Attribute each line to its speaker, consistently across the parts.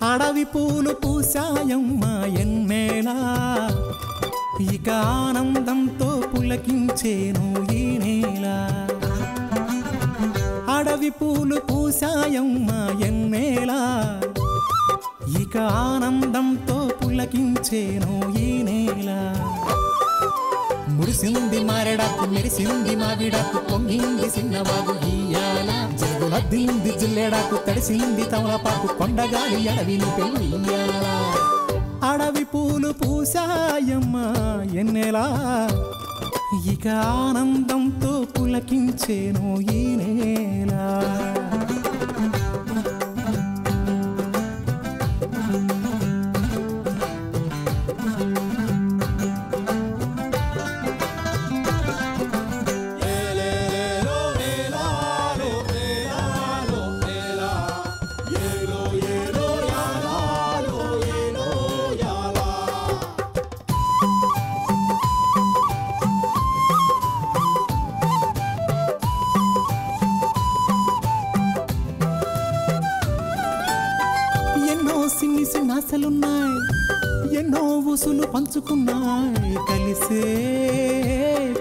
Speaker 1: అడవి పూలు పూసాయమ్మా ఎన్నేలా, ఇక ఆనందంతో పులకించేను ఈ నేల. అడవి పూలు పూసాయమ్మా ఎన్నేలా, ఇక ఆనందంతో పులకించేను ఈ నేల. మురిసింది మారెడాకు మెరిసింది మావిడాకు పొంగింది సిన్నవాగు ఇయ్యాల. జగులద్దింది జిల్లెడాకు తడిసింది తమలపాకు కొండగాలి అడవిని పెళ్ళియ్యాల. అడవి పూలు పూసాయమ్మా ఎన్నెలా, ఇక ఆనందంతో పులకించేను ఈ నేల. సిన్ని సిన్నాసలున్నాయి, ఎన్నో ఊసులు పంచుకున్నాయి, కలిసే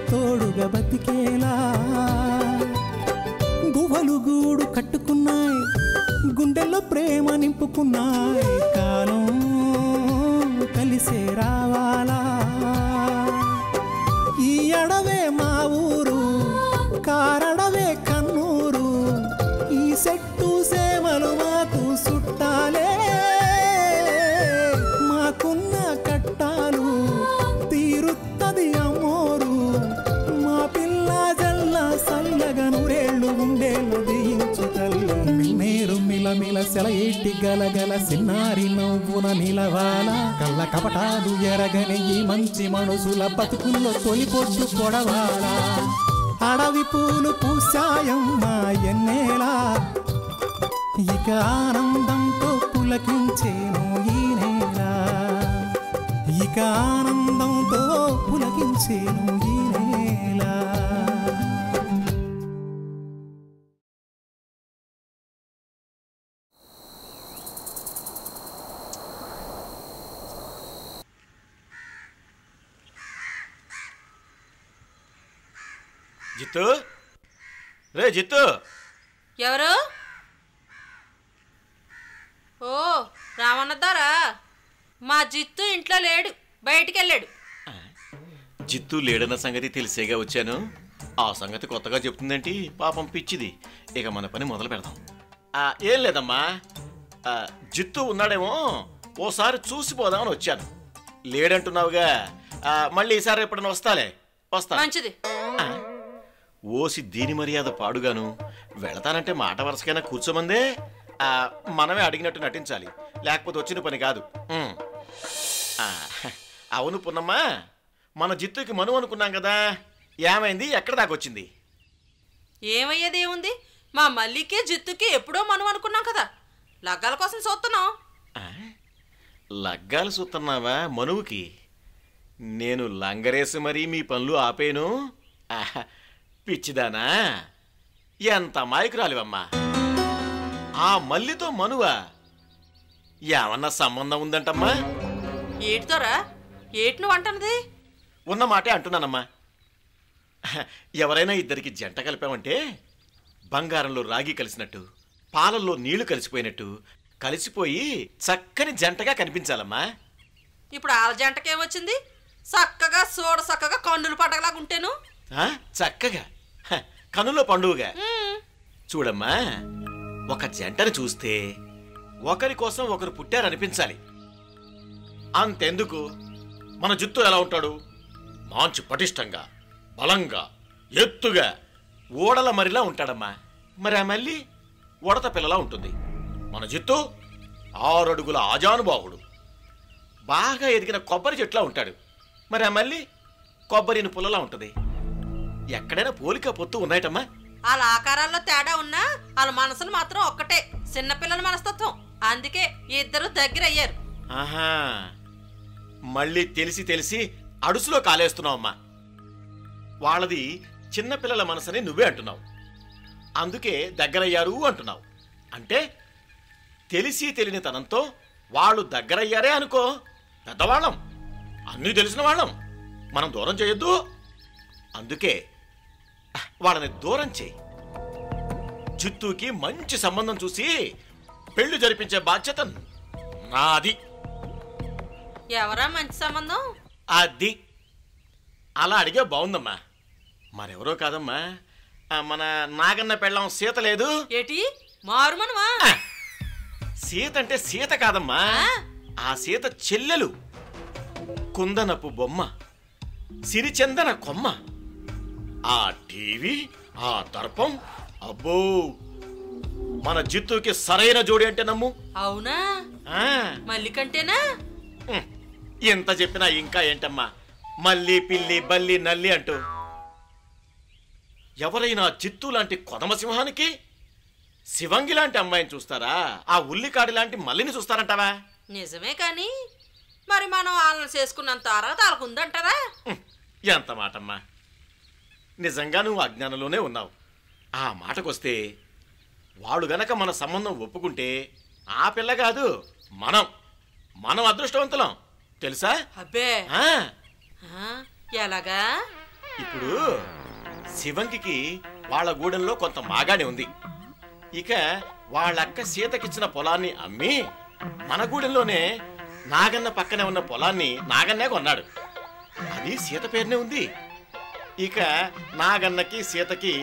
Speaker 1: తోడుగా బతికేలా. గువ్వలు గూడు కట్టుకున్నాయి, గుండెల్లో ప్రేమ నింపుకున్నాయి, కాలం కలిసే రావాలా. ఈ అడవే మా ఊరు, కారడవే కన్నూరు, ఈ చెట్టు సేమలు మాకు చుట్టాలే. మాకున్న కట్టాలు తీరుత్తది అమ్మోరు, మా పిల్ల జల్ల సల్లగా నూరేళ్ళు ఉండేళ్ళు దీయించు తల్లు. మేరు మిలమిల సెలయేటి గలగల సిన్నారి నవ్వున నిలవాల. కళ్ళ కపటాలు ఎరగని ఈ మంచి మనుషుల బతుకుల్లో తొలిపొట్టు కొడవాల. అడవి పూలు పూసాయమ్మా ఎన్నేలా, ఇక ఆనందంతో పులకించేను ఈ నేల. ఇక ఆనందంతో పులకించేను ఈ నేల.
Speaker 2: జిత్తు, రే జిత్తు.
Speaker 3: ఎవరు? ఓ రామన్నదారా, మా జిత్తు ఇంట్లో లేడు, బయటికి వెళ్ళాడు.
Speaker 2: జిత్తు లేడన్న సంగతి తెలిసేగా వచ్చాను. ఆ సంగతి కొత్తగా చెప్తుందేంటి పాపం పిచ్చిది. ఇక మన పని మొదలు పెడదాం. ఏం లేదమ్మా, జిత్తు ఉన్నాడేమో ఓసారి చూసిపోదామని వచ్చాను. లేడంటున్నావుగా, మళ్ళీ ఈసారి ఎప్పుడైనా వస్తాలే. వస్తా.
Speaker 3: మంచిది.
Speaker 2: ఓసి దీని మర్యాద పాడుగాను. వెళతానంటే మాట వరుసకైనా కూర్చోమందే. మనమే అడిగినట్టు నటించాలి, లేకపోతే వచ్చిన పని కాదు. అవును పున్నమ్మా, మన జిత్తుకి మను అనుకున్నాం కదా, ఏమైంది? ఎక్కడ దాకొచ్చింది?
Speaker 3: ఏమయ్యేది ఏముంది, మా మల్లికి జిత్తుకి ఎప్పుడో మను అనుకున్నాం కదా, లగ్గాల కోసం చూస్తున్నాం.
Speaker 2: లగ్గాలు చూస్తున్నావా మనువుకి? నేను లంగరేసి మరీ మీ పనులు ఆపేను. పిచ్చిదానా, ఎంత అమాయకురాలివమ్మా. ఆ మల్లితో మనువా? ఏమన్నా సంబంధం ఉందంటమ్మా?
Speaker 3: ఏటితోరా? ఏటి నువ్వు అంటున్నది?
Speaker 2: ఉన్న మాటే అంటున్నానమ్మా. ఎవరైనా ఇద్దరికి జంట కలిపామంటే బంగారంలో రాగి కలిసినట్టు, పాలల్లో నీళ్లు కలిసిపోయినట్టు, కలిసిపోయి చక్కని జంటగా కనిపించాలమ్మా.
Speaker 3: ఇప్పుడు ఆల జంటకేమొచ్చింది? చక్కగా చక్కగా కన్నులు పడగలాగా ఉంటేను.
Speaker 2: చక్కగా కన్నులో పండుగగా చూడమ్మా. ఒక జంటను చూస్తే ఒకరి కోసం ఒకరు పుట్టారనిపించాలి. అంతెందుకు, మన జిత్తు ఎలా ఉంటాడు? మంచి పటిష్టంగా, బలంగా, ఎత్తుగా, ఓడల మరిలా ఉంటాడమ్మా. మరి ఆ మళ్ళీ ఉడత పిల్లలా ఉంటుంది. మన జిత్తు 6 అడుగుల ఆజానుబాహుడు, బాగా ఎదిగిన కొబ్బరి చెట్లా ఉంటాడు. మరి ఆ మళ్ళీ కొబ్బరిని పుల్లలా ఉంటుంది. ఎక్కడైనా పోలిక పొత్తు ఉన్నాయటమ్మా?
Speaker 3: వాళ్ళ ఆకారాల్లో తేడా ఉన్నా వాళ్ళ మనసులు మాత్రం ఒక్కటే, చిన్నపిల్లల మనస్తత్వం. అందుకే ఇద్దరు దగ్గర అయ్యారు.
Speaker 2: ఆహా, మళ్ళీ తెలిసి తెలిసి అడుసులో కాలేస్తున్నావమ్మా. వాళ్ళది చిన్నపిల్లల మనసని నువ్వే అంటున్నావు, అందుకే దగ్గరయ్యారు అంటున్నావు. అంటే తెలిసి తెలియని తనంతో వాళ్ళు దగ్గరయ్యారే అనుకో. పెద్దవాళ్ళం, అన్నీ తెలిసిన వాళ్ళం, మనం దూరం చేయొద్దు. అందుకే వాళ్ళని దూరం చేయి. జిత్తుకి మంచి సంబంధం చూసి పెళ్లి జరిపించే బాధ్యత నాది.
Speaker 3: ఎవరా మంచి సంబంధం?
Speaker 2: అది అలా అడిగే బాగుందమ్మా. మరెవరో కాదమ్మా, మన నాగన్న పెళ్ళం సీత లేదు
Speaker 3: ఏటి మారుమనవా?
Speaker 2: సీత అంటే సీత కాదమ్మా, ఆ సీత చెల్లెలు. కుందనపు బొమ్మ, సిరిచందన కొమ్మ, ఆ టీవీ, ఆ దర్పం. అబ్బో, మన జిత్తుకి సరైన జోడి అంటే నమ్ము.
Speaker 3: అవునా? మల్లికంటేనా?
Speaker 2: ఎంత చెప్పినా ఇంకా ఏంటమ్మా, మల్లి పిల్లి బల్లి నల్లి అంటూ. ఎవరైనా జిత్తు లాంటి కొదమసింహానికి శివంగి లాంటి అమ్మాయిని చూస్తారా? ఆ ఉల్లికాడి లాంటి మల్లిని చూస్తారంటావా?
Speaker 3: నిజమే, కానీ మరి మనం వాళ్ళని చేసుకున్నంత అర్హత వాళ్ళకు ఉందంటారా?
Speaker 2: ఎంత మాటమ్మా, నిజంగా నువ్వు అజ్ఞానంలోనే ఉన్నావు. ఆ మాటకొస్తే వాడు గనక మన సంబంధం ఒప్పుకుంటే ఆ పిల్ల కాదు, మనం అదృష్టవంతులం తెలుసా?
Speaker 3: అబ్బే, ఎలాగా?
Speaker 2: ఇప్పుడు శివంగికి వాళ్ళ గూడెంలో కొంత మాగానే ఉంది. ఇక వాళ్ళక్క సీతకిచ్చిన పొలాన్ని అమ్మి మన గూడెంలోనే నాగన్న పక్కనే ఉన్న పొలాన్ని నాగన్నే కొన్నాడు. అది సీత పేరునే ఉంది. ఇక నాగన్నకి సీతకి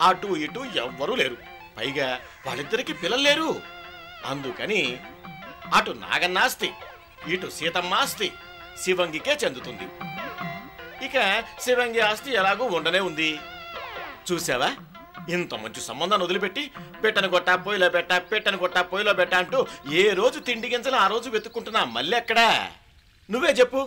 Speaker 2: అటు ఇటు ఎవ్వరూ లేరు. పైగా వాళ్ళిద్దరికి పిల్లలు లేరు. అందుకని అటు నాగన్నాస్తి, ఇటు సీతమ్మ ఆస్తి శివంగికే చెందుతుంది. ఇక శివంగి ఆస్తి ఎలాగూ ఉండనే ఉంది. చూసావా, ఇంత మంచి సంబంధాన్ని వదిలిపెట్టి పెట్టను కొట్టా పొయ్యిలో పెట్టా, పెట్టను కొట్టా పొయ్యిలో పెట్టా అంటూ ఏ రోజు తిండి గింజలు ఆ రోజు వెతుక్కుంటున్నా మళ్ళీ ఎక్కడా? నువ్వే చెప్పు.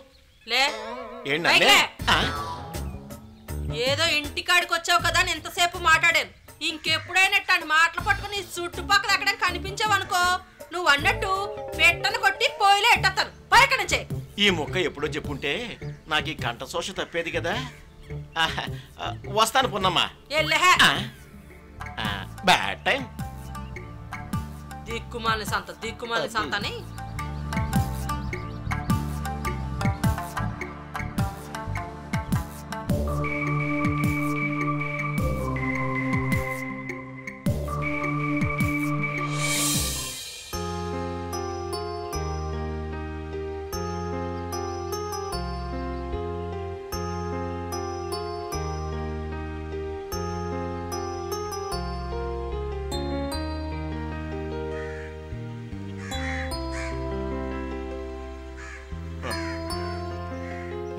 Speaker 3: ఏదో ఇంటికాడికి వచ్చావు కదా అని ఎంతసేపు మాట్లాడాను. ఇంకెప్పుడైనా ఇట్లాంటి మాటలు పట్టుకుని చుట్టుపక్కల ఎక్కడ కనిపించావనుకో, నువ్వు అన్నట్టు పెట్టను కొట్టి పొయ్యిలో ఎట్టతాను. పైక నుంచే
Speaker 2: ఈ మొక్క ఎప్పుడో చెప్పుంటే నాకు ఈ కంట శోష తప్పేది కదా. వస్తాను పున్నమ్మా. Bad time.
Speaker 3: దిక్కుమాలి సంత అని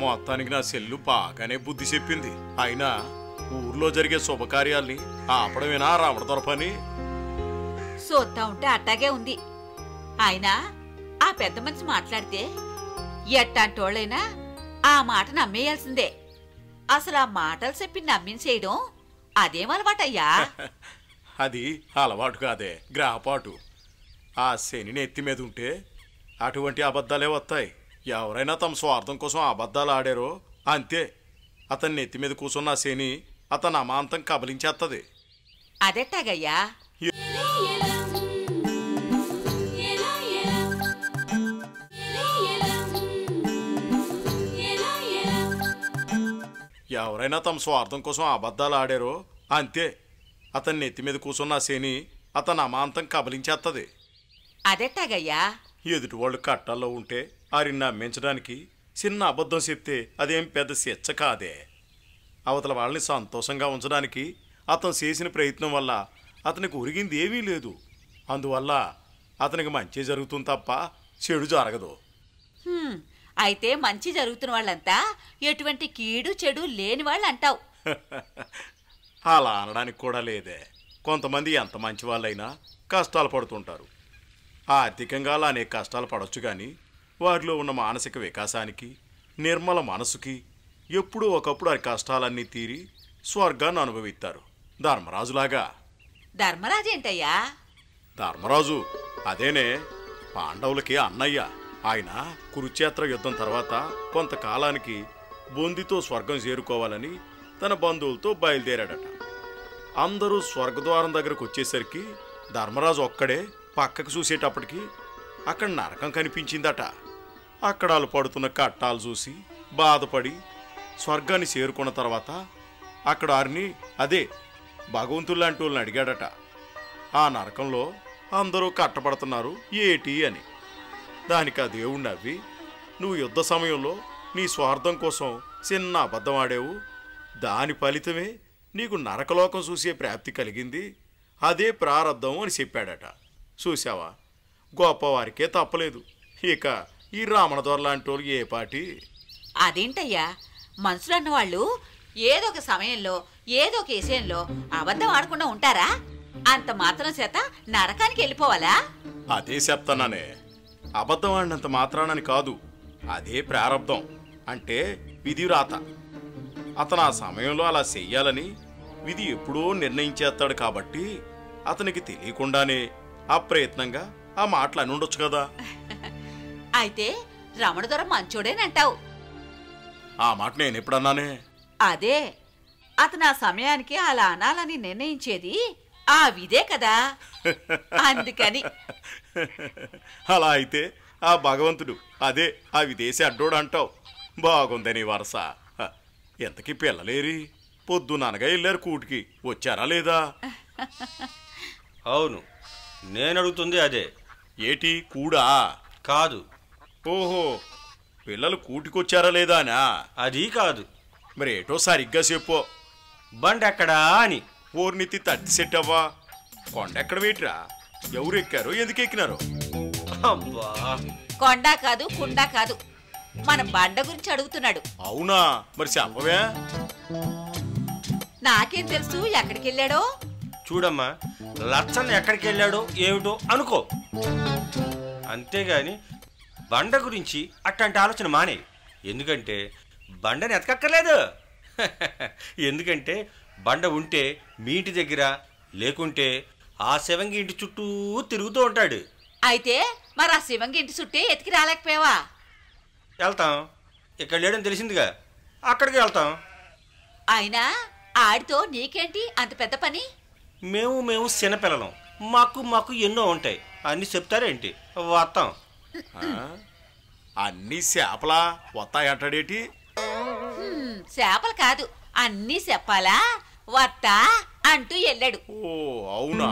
Speaker 4: మొత్తానికి నా సెల్లు బాగానే బుద్ధి చెప్పింది. అయినా ఊర్లో జరిగే శుభకార్యాల్ని ఆపడమేనా రావణ దొరపని?
Speaker 5: చూస్తా ఉంటే అట్టాగే ఉంది. అయినా ఆ పెద్ద మనిషి మాట్లాడితే ఎట్టాంటోళ్ళైనా ఆ మాట నమ్మేయాల్సిందే. అసలు ఆ మాటలు చెప్పి నమ్మించేయడం అదేం అలవాటయ్యా?
Speaker 4: అది అలవాటు కాదే, గ్రహపాటు. ఆ శని ఎత్తి మీద ఉంటే అటువంటి అబద్ధాలే వస్తాయి. ఎవరైనా తమ స్వార్థం కోసం అబద్ధాలు ఆడారో అంతే, అతన్ని నెత్తి మీద కూర్చున్న శని అతను అమాంతం కబలించేస్తుంది.
Speaker 5: అదెట్టాగయ్యా?
Speaker 4: ఎవరైనా తమ స్వార్థం కోసం అబద్ధాలు ఆడారో అంతే, అతన్ని నెత్తి మీద కూర్చున్న శని అతను అమాంతం కబలించేస్తుంది.
Speaker 5: అదెట్టాగయ్యా?
Speaker 4: ఎదుటి వాళ్ళు కట్టాల్లో ఉంటే ఆరిని నమ్మించడానికి చిన్న అబద్ధం చెప్తే అదేం పెద్ద శిక్ష కాదే. అవతల వాళ్ళని సంతోషంగా ఉంచడానికి అతను చేసిన ప్రయత్నం వల్ల అతనికి ఒరిగింది ఏమీ లేదు. అందువల్ల అతనికి మంచి జరుగుతుంది తప్ప చెడు జరగదు.
Speaker 5: అయితే మంచి జరుగుతున్న వాళ్ళంతా ఎటువంటి కీడు చెడు లేని వాళ్ళు అంటావు.
Speaker 4: అలా అనడానికి కూడా లేదే. కొంతమంది ఎంత మంచి వాళ్ళైనా కష్టాలు పడుతుంటారు. ఆర్థికంగా అలా అనేక కష్టాలు పడవచ్చు, కానీ వారిలో ఉన్న మానసిక వికాసానికి, నిర్మల మనసుకి ఎప్పుడూ ఒకప్పుడు ఆ కష్టాలన్నీ తీరి స్వర్గాన్ని అనుభవిస్తారు. ధర్మరాజులాగా.
Speaker 5: ధర్మరాజు ఏంటయ్యా?
Speaker 4: ధర్మరాజు అదేనే, పాండవులకి అన్నయ్య. ఆయన కురుక్షేత్ర యుద్ధం తర్వాత కొంతకాలానికి బొందితో స్వర్గం చేరుకోవాలని తన బంధువులతో బయలుదేరాడట. అందరూ స్వర్గద్వారం దగ్గరకు వచ్చేసరికి ధర్మరాజు ఒక్కడే పక్కకు చూసేటప్పటికి అక్కడ నరకం కనిపించిందట. అక్కడ వాళ్ళు పడుతున్న కట్టాలు చూసి బాధపడి స్వర్గాన్ని చేరుకున్న తర్వాత అక్కడ వారిని, అదే భగవంతుల్లాంటి వాళ్ళని అడిగాడట, ఆ నరకంలో అందరూ కట్టబడుతున్నారు ఏటి అని. దానికి ఆ దేవుడు నవ్వి, నువ్వు యుద్ధ సమయంలో నీ స్వార్థం కోసం చిన్న అబద్ధం ఆడావు, దాని ఫలితమే నీకు నరకలోకం చూసే ప్రాప్తి కలిగింది, అదే ప్రారంధం అని చెప్పాడట. చూసావా, గొప్పవారికే తప్పలేదు. ఇక ఈ రామణదొర లాంటి వాళ్ళు ఏ పాటి.
Speaker 5: అదేంటయ్యా, మనుషులు అన్నవాళ్ళు ఏదో ఒక సమయంలో ఏదో ఒక విషయంలో అబద్ధం ఆడకుండా ఉంటారా? అంత మాత్రం చేత నరకానికి వెళ్ళిపోవాలా?
Speaker 4: అదే చెప్తానే, అబద్ధం ఆడినంత మాత్రానని కాదు, అదే ప్రారంధం అంటే విధి రాత. అతను ఆ సమయంలో అలా చెయ్యాలని విధి ఎప్పుడో నిర్ణయించేస్తాడు కాబట్టి అతనికి తెలియకుండానే అప్రయత్నంగా ఆ మాటలు అని ఉండొచ్చు కదా.
Speaker 5: అయితే రమణదొర మంచోడేనంటావు.
Speaker 4: ఆ మాట నేను ఎప్పుడన్నానే?
Speaker 5: అదే, అతను ఆ సమయానికి అలా అనాలని నిర్ణయించేది ఆ విధే కదా, అందుకని.
Speaker 4: అలా అయితే ఆ భగవంతుడు, అదే ఆ విదేశీ అడ్డోడు అంటావు. బాగుందని వరస. ఎంతకీ పిల్లలేరి? పొద్దుననగా వెళ్ళారు కూటికి, వచ్చారా లేదా?
Speaker 6: అవును, నేను అడుగుతుంది అదే.
Speaker 4: ఏటి కూడా
Speaker 6: కాదు.
Speaker 4: ఓహో, పిల్లలు కూటికొచ్చారా లేదా అనా?
Speaker 6: అది కాదు.
Speaker 4: మరి ఏటో సరిగ్గా చెప్పు.
Speaker 6: బండి ఎక్కడా అని.
Speaker 4: ఓర్నితి తట్టి సెట్ అవ్వా. కొండెక్కడ వేటిరా? ఎవరు ఎక్కారు, ఎందుకు ఎక్కినారు?
Speaker 6: అబ్బా,
Speaker 5: కొండ కాదు కుండా కాదు, మన బండ గురించి అడుగుతున్నాడు.
Speaker 4: అవునా, మరి చెప్పవే.
Speaker 5: నాకేం తెలుసు ఎక్కడికి వెళ్ళాడో?
Speaker 6: చూడమ్మా, లచ్చన్న ఎక్కడికి వెళ్ళాడో ఏమిటో అనుకో, అంతేగాని బండ గురించి అట్లాంటి ఆలోచన మానే. ఎందుకంటే బండని ఎతకక్కర్లేదు. ఎందుకంటే బండ ఉంటే మీ ఇంటి దగ్గర, లేకుంటే ఆ శివంగి ఇంటి చుట్టూ తిరుగుతూ ఉంటాడు.
Speaker 5: అయితే మరి ఆ శివంగి ఇంటి చుట్టే ఎతికి రాలేకపోయావా?
Speaker 6: వెళ్తాం, ఇక్కడ లేడని తెలిసిందిగా, అక్కడికి వెళ్తాం.
Speaker 5: అయినా ఆడితో నీకేంటి అంత పెద్ద పని?
Speaker 6: మేము చిన్నపిల్లలం, మాకు ఎన్నో ఉంటాయి. అన్నీ చెప్తారేంటి, వస్తాం.
Speaker 4: అన్నీ చేపలా వస్తాయంటాడేటి?
Speaker 5: చేపలు కాదు, అన్నీ చెప్పాలా వత్తా అంటూ వెళ్ళాడు.
Speaker 4: ఓ అవునా.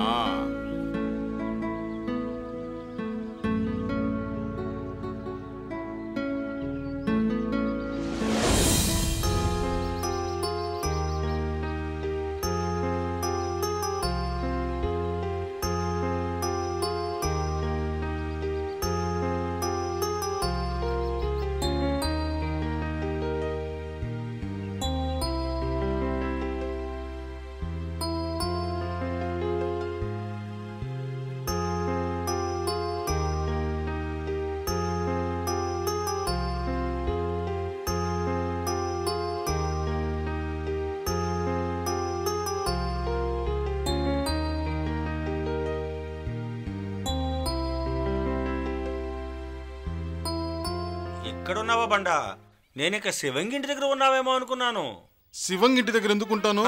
Speaker 6: ఎక్కడున్నావా బండ? నేనిక శివంగింటి దగ్గర ఉన్నావేమో అనుకున్నాను.
Speaker 7: శివంగింటి దగ్గర ఎందుకుంటాను?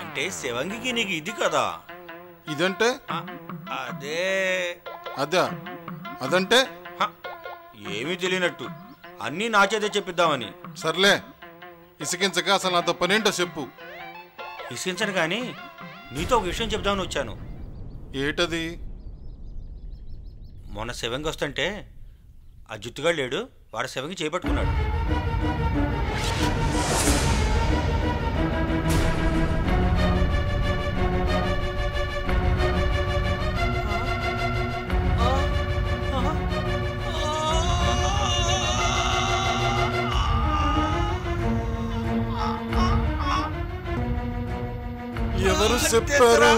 Speaker 6: అంటే శివంగికి నీకు ఇది కదా.
Speaker 7: ఇదంటే?
Speaker 6: అదే.
Speaker 7: అదా? అదంటే?
Speaker 6: ఏమీ తెలియనట్టు అన్నీ నా చేతే చెప్పిద్దామని.
Speaker 7: సర్లే, ఇసికించక అసలు నా తప్పనేంటో చెప్పు.
Speaker 6: ఇసికించను కానీ నీతో ఒక విషయం చెప్దామని వచ్చాను.
Speaker 7: ఏటది?
Speaker 6: మొన్న శివంగి వస్తుంటే ఆ జుట్టుగాడు లేడు, వాడు శివంగి చేపట్టుకున్నాడు.
Speaker 7: ఎవరు చెప్పారు?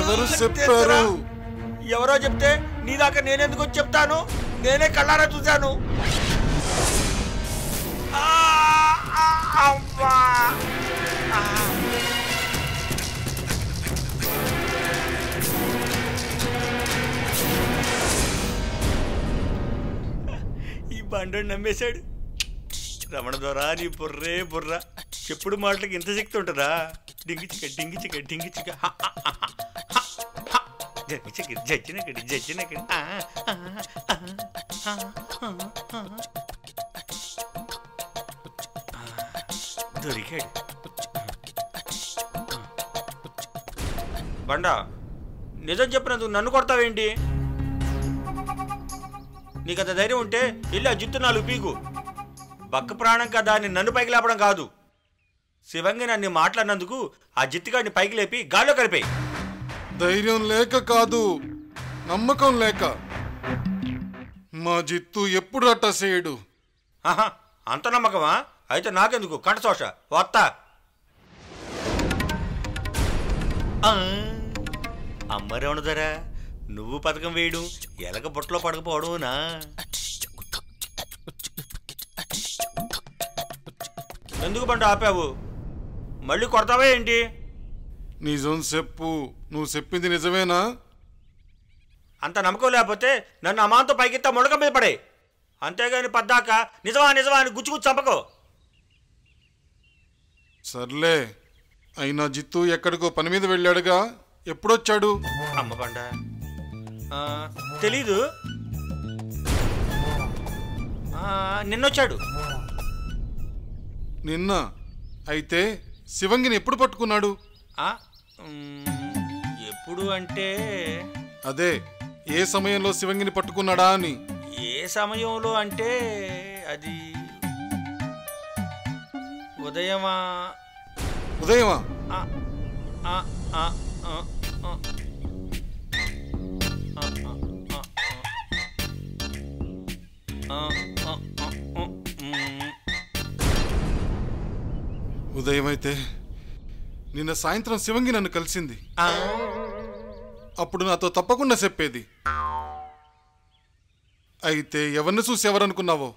Speaker 7: ఎవరు చెప్పారు?
Speaker 6: ఎవరో చెప్తే నీ దాకా నేనెందుకు వచ్చి చెప్తాను? నేనే కళ్ళారా చూశాను. ఈ బండోడు నమ్మేశాడు. రమణ ద్వారా నీ బుర్రే బుర్ర. చెప్పుడు మాటలకి ఇంత శక్తి ఉంటుందా? డింగి చిక్క డింగి చిక్క డింగి చిక్క జడ్జినక్కడి జడ్జినక్కడి దొరికాడు. బండా, నిజం చెప్పినందుకు నన్ను కొడతావేంటి? నీకంత ధైర్యం ఉంటే వెళ్ళి ఆ జుత్తు 4 పీకు. బక్క ప్రాణం కదా అని నన్ను పైకి లేపడం కాదు. శివంగి నన్ను మాట్లాడినందుకు ఆ జిత్తుగాడిని పైకి లేపి గాల్లో కలిపాయి.
Speaker 7: ధైర్యం లేక కాదు, నమ్మకం లేక. మా జిత్తు ఎప్పుడు అట్టా చేయడు.
Speaker 6: ఆహా, అంత నమ్మకమా? అయితే నాకెందుకు కంటశోష వత్తా. అమ్మ రమణధరా, నువ్వు పథకం వేయడం ఎలక బుట్టలో పడకపోవడమేనా? ఎందుకు బండి ఆపావు? మళ్ళీ కొడతావా ఏంటి?
Speaker 7: నిజం చెప్పు, నువ్వు చెప్పింది నిజమేనా?
Speaker 6: అంత నమ్మకం లేకపోతే నన్ను అమాంతో పైకెత్తా ముడక మీద పడే. అంతేగాని పద్దాక నిజమా నిజమా అని గుచ్చుగుచ్చి చంపకో.
Speaker 7: సర్లే, అయినా జిత్తు ఎక్కడికో పని మీద వెళ్ళాడుగా, ఎప్పుడొచ్చాడు?
Speaker 6: అమ్మ బండ తెలీదు. నిన్నొచ్చాడు.
Speaker 7: నిన్న? అయితే శివంగిని ఎప్పుడు పట్టుకున్నాడు?
Speaker 6: ఎప్పుడు అంటే
Speaker 7: అదే, ఏ సమయంలో శివంగిని పట్టుకున్నాడా అని.
Speaker 6: ఏ సమయంలో అంటే అది ఉదయమా?
Speaker 7: ఉదయమా? ఉదయం అయితే నిన్న సాయంత్రం శివంగి నన్ను కలిసింది. అప్పుడు నాతో తప్పకుండా చెప్పేది. అయితే ఎవరిని చూసి ఎవరనుకున్నావో?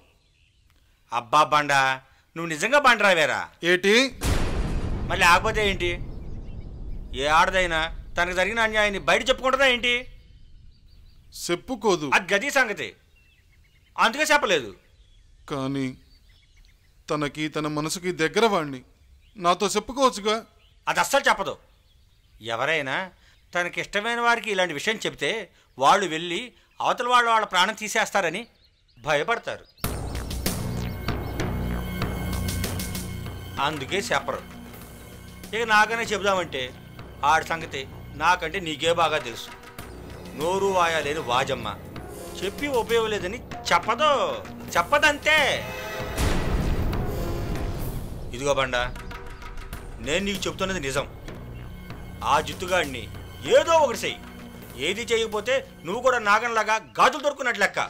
Speaker 6: అబ్బా బండా, నువ్వు నిజంగా బండరావేరా?
Speaker 7: ఏటి
Speaker 6: మళ్ళీ ఆకపోతే ఏంటి? ఏ ఆడదైనా తనకు జరిగిన అన్యాయాన్ని బయట చెప్పుకుంటుందా ఏంటి?
Speaker 7: చెప్పుకోదు.
Speaker 6: అది గది సంగతి, అందుకే చెప్పలేదు.
Speaker 7: కానీ తనకి తన మనసుకి దగ్గర వాణ్ణి, నాతో చెప్పుకోవచ్చుగా.
Speaker 6: అది అస్సలు చెప్పదు. ఎవరైనా తనకిష్టమైన వారికి ఇలాంటి విషయం చెప్తే వాళ్ళు వెళ్ళి అవతల వాళ్ళ ప్రాణం తీసేస్తారని భయపడతారు. అందుకే చెప్పరు. ఇక నాకనే చెబుదామంటే ఆడి సంగతి నాకంటే నీకే బాగా తెలుసు. నోరు వాయాలేని వాజమ్మ చెప్పి ఉపయోగం లేదని చెప్పదంతే. ఇదిగో బండా, నేను నీకు చెప్తున్నది నిజం. ఆ జిత్తుగాడిని ఏదో ఒకటి చెయ్యి. ఏది చేయకపోతే నువ్వు కూడా నాగన్లాగా గాజులు దొరుకున్నట్లు లెక్క.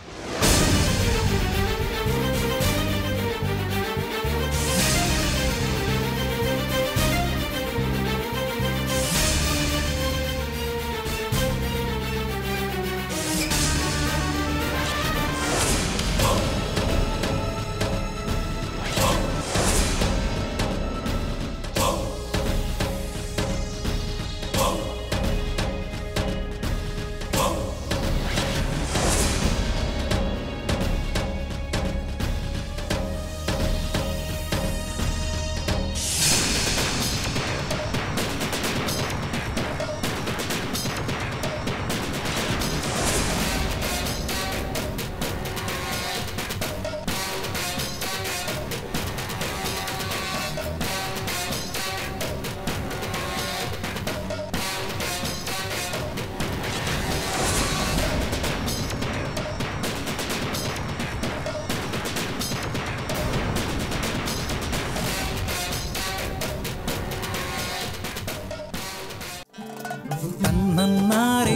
Speaker 1: నన్నారే